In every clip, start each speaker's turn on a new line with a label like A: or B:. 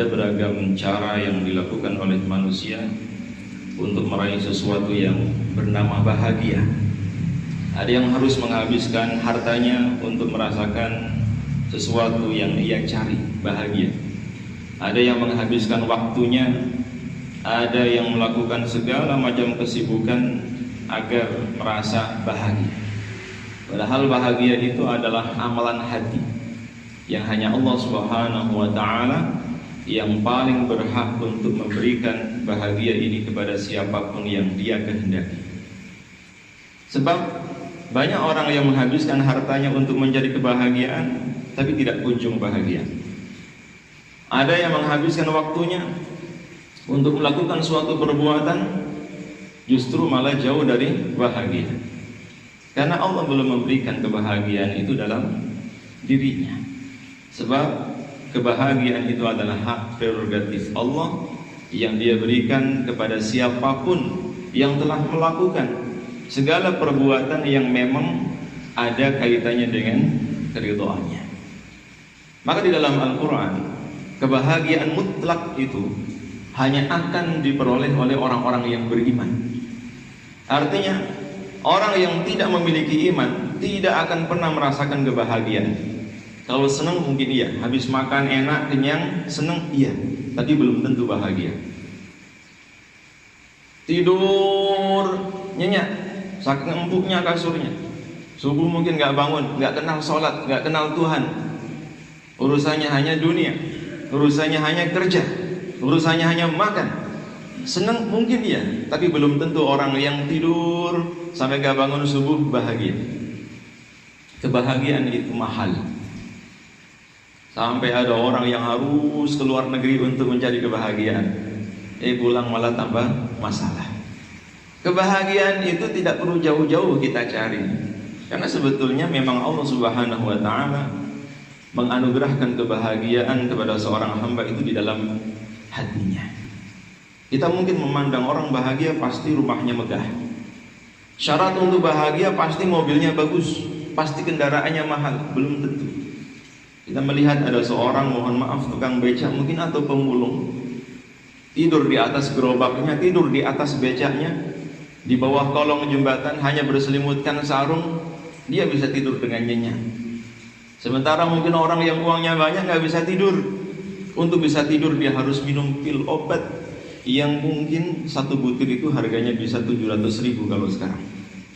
A: Ada beragam cara yang dilakukan oleh manusia untuk meraih sesuatu yang bernama bahagia. Ada yang harus menghabiskan hartanya untuk merasakan sesuatu yang ia cari, bahagia. Ada yang menghabiskan waktunya, ada yang melakukan segala macam kesibukan agar merasa bahagia. Padahal bahagia itu adalah amalan hati yang hanya Allah Subhanahu wa Ta'ala yang paling berhak untuk memberikan bahagia ini kepada siapapun yang Dia kehendaki. Sebab banyak orang yang menghabiskan hartanya untuk mencari kebahagiaan, tapi tidak kunjung bahagia. Ada yang menghabiskan waktunya untuk melakukan suatu perbuatan, justru malah jauh dari bahagia. Karena Allah belum memberikan kebahagiaan itu dalam dirinya. Sebab kebahagiaan itu adalah hak prerogatif Allah yang Dia berikan kepada siapapun yang telah melakukan segala perbuatan yang memang ada kaitannya dengan keridhaannya. Maka di dalam Al-Quran, kebahagiaan mutlak itu hanya akan diperoleh oleh orang-orang yang beriman. Artinya, orang yang tidak memiliki iman tidak akan pernah merasakan kebahagiaan. Kalau senang mungkin iya, habis makan enak, kenyang, senang iya, tapi belum tentu bahagia. Tidur nyenyak, saking empuknya kasurnya. Subuh mungkin gak bangun, gak kenal sholat, gak kenal Tuhan. Urusannya hanya dunia, urusannya hanya kerja, urusannya hanya makan. Senang mungkin iya, tapi belum tentu orang yang tidur sampai gak bangun subuh bahagia. Kebahagiaan itu mahal. Sampai ada orang yang harus ke luar negeri untuk mencari kebahagiaan, pulang malah tambah masalah. Kebahagiaan itu tidak perlu jauh-jauh kita cari, karena sebetulnya memang Allah Subhanahu wa Ta'ala menganugerahkan kebahagiaan kepada seorang hamba itu di dalam hatinya. Kita mungkin memandang orang bahagia pasti rumahnya megah. Syarat untuk bahagia pasti mobilnya bagus, pasti kendaraannya mahal. Belum tentu. Kita melihat ada seorang, mohon maaf, tukang becak mungkin atau pemulung, tidur di atas gerobaknya, tidur di atas becaknya, di bawah kolong jembatan hanya berselimutkan sarung, dia bisa tidur dengan nyenyak. Sementara mungkin orang yang uangnya banyak nggak bisa tidur. Untuk bisa tidur dia harus minum pil obat yang mungkin satu butir itu harganya bisa 700.000 kalau sekarang.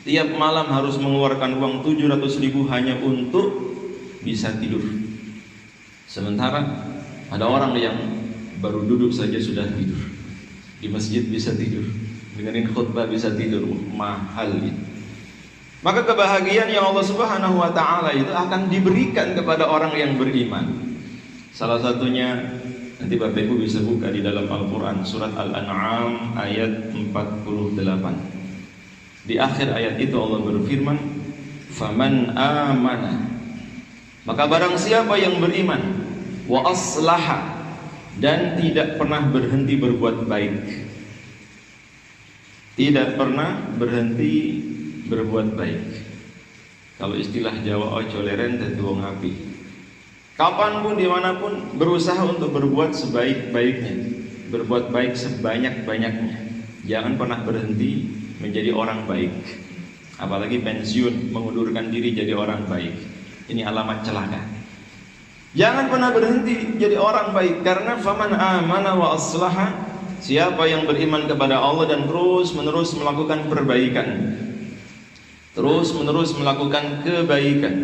A: Tiap malam harus mengeluarkan uang 700.000 hanya untuk bisa tidur. Sementara ada orang yang baru duduk saja sudah tidur, di masjid bisa tidur, dengerin khutbah bisa tidur, mahal itu. Maka kebahagiaan yang Allah Subhanahu wa Ta'ala itu akan diberikan kepada orang yang beriman. Salah satunya nanti Bapak Ibu bisa buka di dalam Al-Quran, surat Al-An'am ayat 48. Di akhir ayat itu Allah berfirman, "Faman amana", maka barang siapa yang beriman, wa aslaha, dan tidak pernah berhenti berbuat baik. Tidak pernah berhenti berbuat baik. Kalau istilah Jawa, ojo leren dadi wong apik. Kapanpun, dimanapun, berusaha untuk berbuat sebaik-baiknya, berbuat baik sebanyak-banyaknya. Jangan pernah berhenti menjadi orang baik. Apalagi pensiun, mengundurkan diri jadi orang baik. Ini alamat celaka. Jangan pernah berhenti jadi orang baik, karena faman amana wa aslaha, siapa yang beriman kepada Allah dan terus menerus melakukan perbaikan, terus menerus melakukan kebaikan,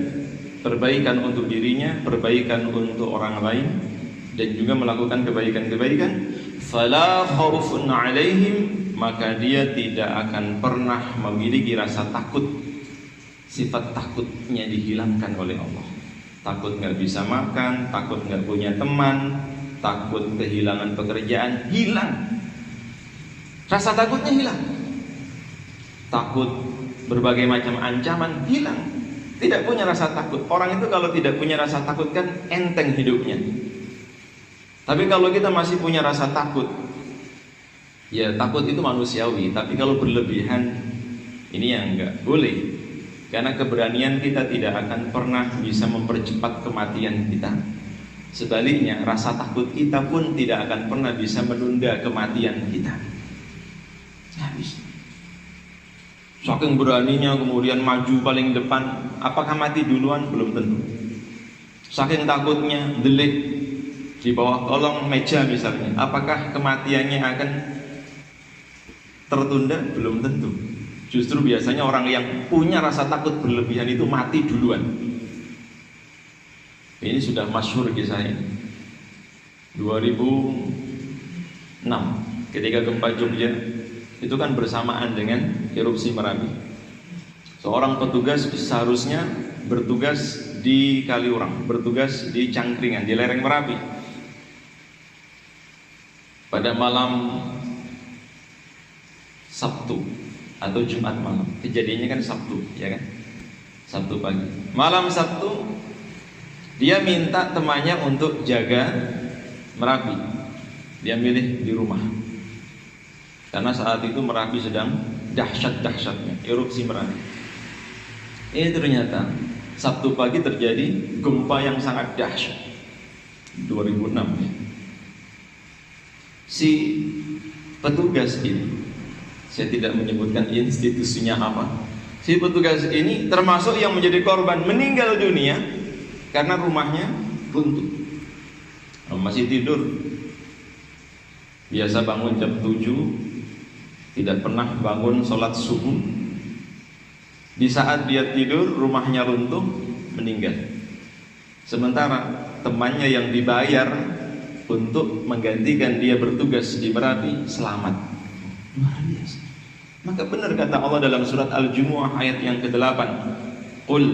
A: perbaikan untuk dirinya, perbaikan untuk orang lain, dan juga melakukan kebaikan-kebaikan, fala khaufun alaihim, maka dia tidak akan pernah memiliki rasa takut. Sifat takutnya dihilangkan oleh Allah. Takut nggak bisa makan, takut nggak punya teman, takut kehilangan pekerjaan, hilang. Rasa takutnya hilang. Takut berbagai macam ancaman, hilang. Tidak punya rasa takut. Orang itu kalau tidak punya rasa takut kan enteng hidupnya. Tapi kalau kita masih punya rasa takut, ya takut itu manusiawi. Tapi kalau berlebihan, ini yang nggak boleh. Karena keberanian kita tidak akan pernah bisa mempercepat kematian kita. Sebaliknya, rasa takut kita pun tidak akan pernah bisa menunda kematian kita. Habis. Saking beraninya kemudian maju paling depan, apakah mati duluan? Belum tentu. Saking takutnya delik di bawah kolong meja misalnya, apakah kematiannya akan tertunda? Belum tentu. Justru biasanya orang yang punya rasa takut berlebihan itu mati duluan. Ini sudah masyhur kisah ini. 2006 ketika gempa Jogja, itu kan bersamaan dengan erupsi Merapi. Seorang petugas seharusnya bertugas di Kaliurang, bertugas di Cangkringan, di lereng Merapi. Pada malam Sabtu atau Jumat malam, kejadiannya kan Sabtu, ya kan? Sabtu pagi. Malam Sabtu dia minta temannya untuk jaga Merapi. Dia milih di rumah. Karena saat itu Merapi sedang dahsyat-dahsyatnya erupsi Merapi. Ini ternyata Sabtu pagi terjadi gempa yang sangat dahsyat. 2006 ya. Si petugas ini, saya tidak menyebutkan institusinya apa. Si petugas ini termasuk yang menjadi korban, meninggal dunia karena rumahnya runtuh. Masih tidur, biasa bangun jam 7, tidak pernah bangun sholat subuh. Di saat dia tidur, rumahnya runtuh, meninggal. Sementara temannya yang dibayar untuk menggantikan dia bertugas di Merapi selamat. Luar biasa. Maka benar kata Allah dalam surat Al-Jumu'ah ayat yang ke-8, Qul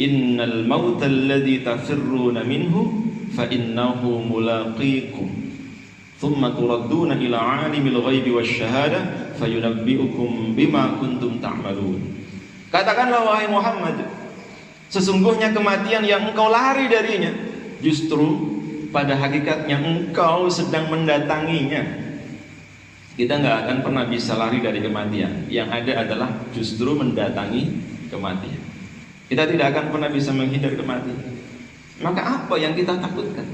A: innal mauta alladhi tafirruna minhu fa innahu mulaqikum thumma turadduna ila alimil ghaibi wasyahadah fayunabbi'ukum bima kuntum ta'malun. Katakanlah wahai Muhammad, sesungguhnya kematian yang engkau lari darinya justru pada hakikatnya engkau sedang mendatanginya. Kita nggak akan pernah bisa lari dari kematian. Yang ada adalah justru mendatangi kematian. Kita tidak akan pernah bisa menghindar kematian. Maka apa yang kita takutkan?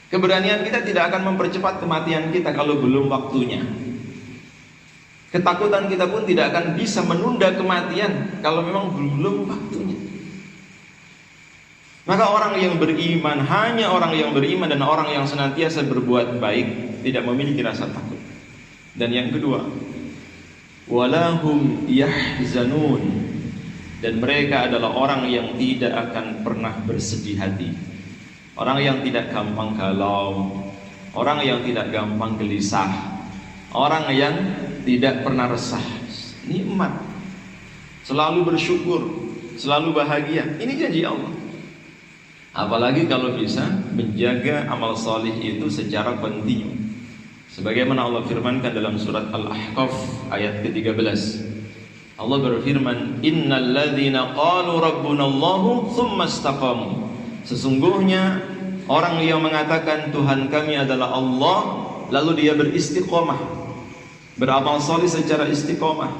A: Keberanian kita tidak akan mempercepat kematian kita kalau belum waktunya. Ketakutan kita pun tidak akan bisa menunda kematian kalau memang belum waktunya. Maka orang yang beriman, hanya orang yang beriman dan orang yang senantiasa berbuat baik, tidak memiliki rasa takut. Dan yang kedua, walahum yahzanun, dan mereka adalah orang yang tidak akan pernah bersedih hati, orang yang tidak gampang galau, orang yang tidak gampang gelisah, orang yang tidak pernah resah, nikmat, selalu bersyukur, selalu bahagia. Ini janji Allah. Apalagi kalau bisa menjaga amal salih itu secara kontinu, sebagaimana Allah firmankan dalam surat Al-Ahqaf ayat ke-13. Allah berfirman, innal ladzina qalu rabbunallahu tsumma istaqamu. Sesungguhnya orang yang mengatakan Tuhan kami adalah Allah, lalu dia beristiqomah, beramal salih secara istiqomah,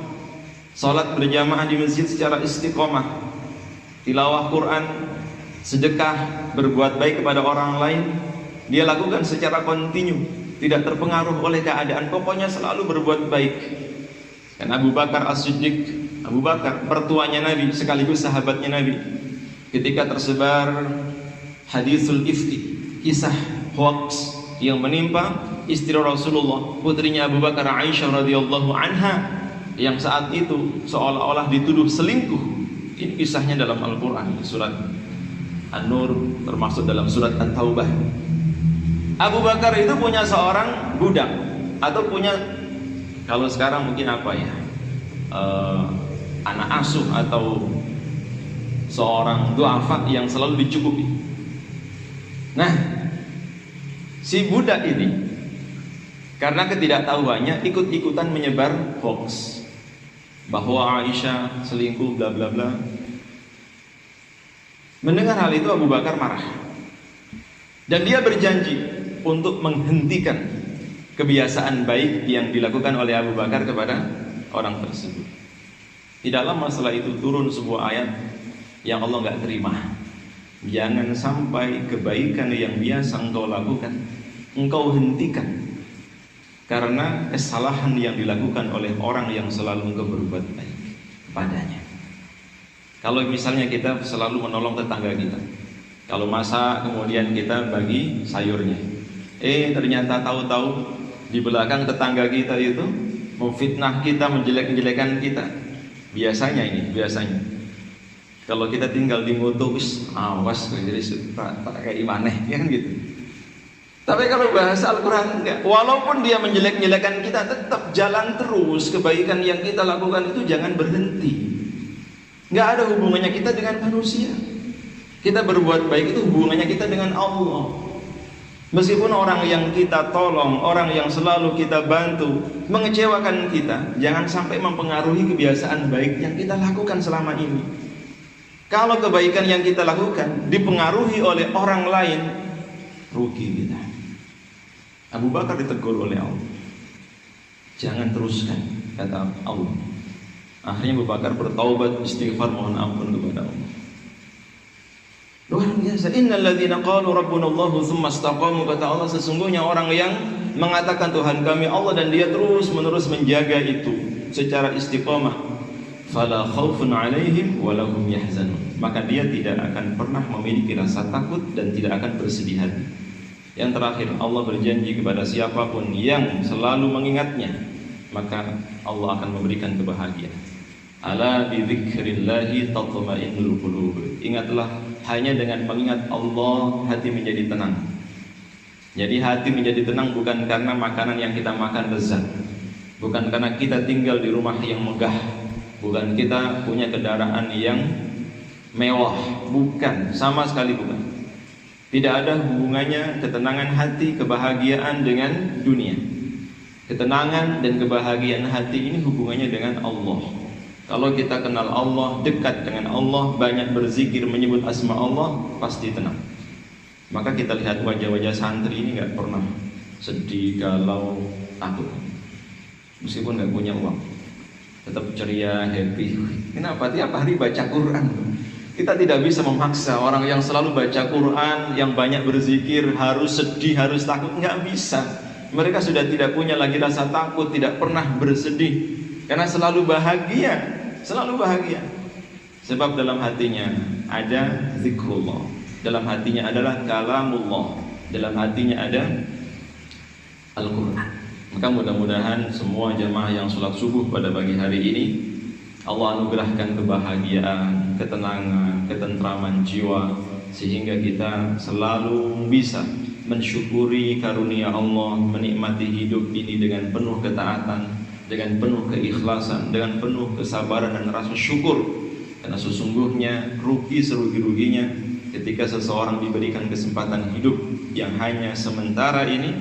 A: salat berjamaah di masjid secara istiqomah, tilawah Quran, sedekah, berbuat baik kepada orang lain, dia lakukan secara kontinu, tidak terpengaruh oleh keadaan, pokoknya selalu berbuat baik. Dan Abu Bakar As-Siddiq, Abu Bakar mertuanya Nabi sekaligus sahabatnya Nabi, ketika tersebar hadisul ifki, kisah hoax yang menimpa istri Rasulullah, putrinya Abu Bakar Aisyah radhiyallahu anha, yang saat itu seolah-olah dituduh selingkuh. Ini kisahnya dalam Al-Quran, surat An-Nur, termasuk dalam surat At-Taubah. Abu Bakar itu punya seorang budak, atau punya, kalau sekarang mungkin apa ya, anak asuh atau seorang duafa yang selalu dicukupi. Nah, si budak ini karena ketidaktahuannya ikut-ikutan menyebar hoax bahwa Aisyah selingkuh bla bla bla. Mendengar hal itu Abu Bakar marah, dan dia berjanji untuk menghentikan kebiasaan baik yang dilakukan oleh Abu Bakar kepada orang tersebut. Tidak lama setelah itu turun sebuah ayat yang Allah nggak terima. Jangan sampai kebaikan yang biasa engkau lakukan engkau hentikan karena kesalahan yang dilakukan oleh orang yang selalu engkau berbuat baik kepadanya. Kalau misalnya kita selalu menolong tetangga kita, kalau masak kemudian kita bagi sayurnya, ternyata tahu-tahu di belakang tetangga kita itu memfitnah kita, menjelek-jelekan kita. Biasanya kalau kita tinggal di moto, awas jadi tak kayak imaneh, ya kan gitu. Tapi kalau bahasa Al-Quran enggak, walaupun dia menjelek-jelekan kita, tetap jalan terus. Kebaikan yang kita lakukan itu jangan berhenti. Enggak ada hubungannya kita dengan manusia. Kita berbuat baik itu hubungannya kita dengan Allah. Meskipun orang yang kita tolong, orang yang selalu kita bantu mengecewakan kita, jangan sampai mempengaruhi kebiasaan baik yang kita lakukan selama ini. Kalau kebaikan yang kita lakukan dipengaruhi oleh orang lain, rugi kita. Abu Bakar ditegur oleh Allah, jangan teruskan, kata Allah. Akhirnya Abu Bakar bertaubat, istighfar, mohon ampun kepada Allah. Luar biasa. Innal ladzina qalu rabbuna Allah tsumma istaqamu, kata Allah, sesungguhnya orang yang mengatakan Tuhan kami Allah dan dia terus-menerus menjaga itu secara istiqamah, fala khaufun 'alaihim wa lahum yahzanun, maka dia tidak akan pernah memiliki rasa takut dan tidak akan bersedih hati. Yang terakhir, Allah berjanji kepada siapapun yang selalu mengingatnya, maka Allah akan memberikan kebahagiaan. Ala bi dzikrillahi tatma'innul qulub. Ingatlah, hanya dengan mengingat Allah hati menjadi tenang. Jadi hati menjadi tenang bukan karena makanan yang kita makan lezat, bukan karena kita tinggal di rumah yang megah, bukan kita punya kendaraan yang mewah, bukan, sama sekali bukan. Tidak ada hubungannya ketenangan hati, kebahagiaan dengan dunia. Ketenangan dan kebahagiaan hati ini hubungannya dengan Allah. Kalau kita kenal Allah, dekat dengan Allah, banyak berzikir, menyebut asma Allah, pasti tenang. Maka kita lihat wajah-wajah santri ini gak pernah sedih, galau, takut. Meskipun gak punya uang, tetap ceria, happy. Kenapa? Tiap hari baca Quran. Kita tidak bisa memaksa orang yang selalu baca Quran, yang banyak berzikir, harus sedih, harus takut. Nggak bisa. Mereka sudah tidak punya lagi rasa takut, tidak pernah bersedih, karena selalu bahagia, selalu bahagia. Sebab dalam hatinya ada zikrullah, dalam hatinya adalah kalamullah, dalam hatinya ada Al-Quran. Maka mudah-mudahan semua jamaah yang sholat subuh pada pagi hari ini, Allah anugerahkan kebahagiaan, ketenangan, ketentraman jiwa, sehingga kita selalu bisa mensyukuri karunia Allah, menikmati hidup ini dengan penuh ketaatan, dengan penuh keikhlasan, dengan penuh kesabaran dan rasa syukur. Karena sesungguhnya rugi serugi-ruginya ketika seseorang diberikan kesempatan hidup yang hanya sementara ini,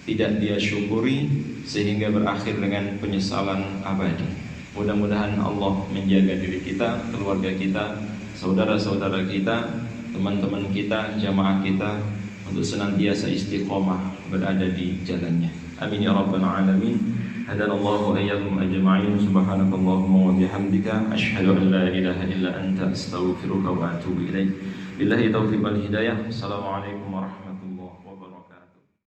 A: tidak dia syukuri sehingga berakhir dengan penyesalan abadi. Mudah-mudahan Allah menjaga diri kita, keluarga kita, saudara-saudara kita, teman-teman kita, jamaah kita, untuk senantiasa istiqomah berada di jalannya. Amin ya rabbal alamin. Hadanallahu iyyakum ajma'in. Subhanakallahumma wa bihamdika asyhadu an la ilaha illa anta astaghfiruka wa atubu ilaik. Billahi taufiq wal hidayah. Assalamualaikum warahmatullahi wabarakatuh.